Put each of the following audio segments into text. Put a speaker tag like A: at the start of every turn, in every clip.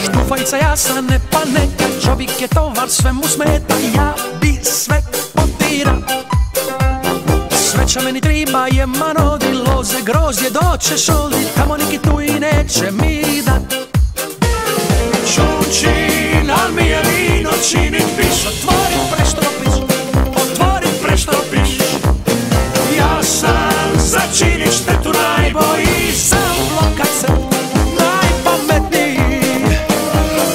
A: Štufajica jasane pa neka, čovjek je tovar, sve mu smeta, ja bi sve potira. Sve čo meni triba je manodi, loze, grožđe, doćeš ovdje, tamo neki tu i neće mi dat. Čučin, al mi je vino, čini piš, otvori preštro piš, otvori preštro piš. Ja sam začini štetu najbolji, sam blokat se najpametniji.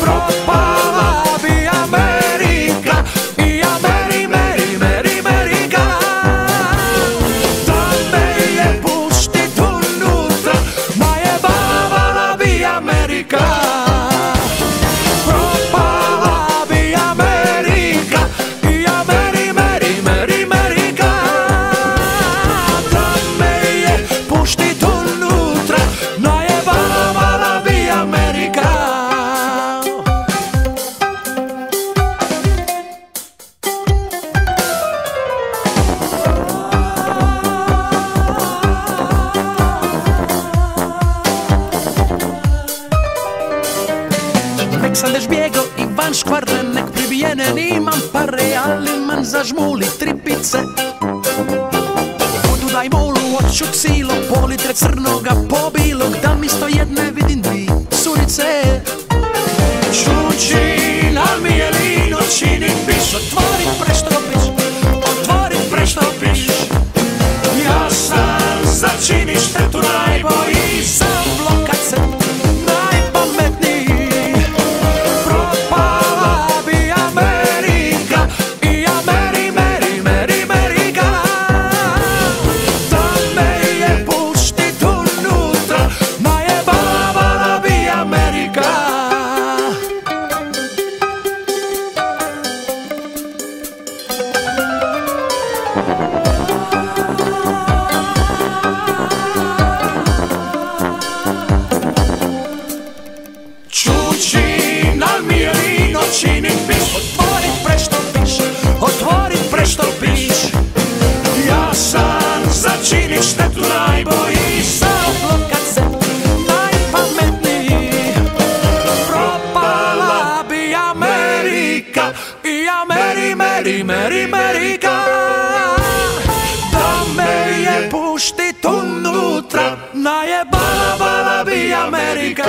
A: Propala bi Amerika i Amerika. Da me je puštit unutra, najebavala bi Amerika. Propala bi Amerika i Amerika. Da me je puštit unutra, najebavala bi Amerika. Nek sam deš bjego i van škvarne, nek pribijene nimam pare, ali man zažmuli tri pice. Vodu daj molu, oću cilo, pol litre crnoga pobilog, da mi sto jedne vidim dvi curice. Čučin, al mi je vino, čini piš, otvori preštro piš, otvori preštro piš. Ja sam začini štetu najbolji, sam blokat se najpametniji. Propala bi Amerika i Amerika. Da me je puštit unutra, najebavala bi Amerika. Čučin, al mi je vino, čini piš, otvori preštro piš, otvori preštro piš. Ja sam začini štetu najbolji, sam blokat se najpametniji. Propala bi Amerika i Amerika. Da me je puštit unutra, najebavala bi Amerika.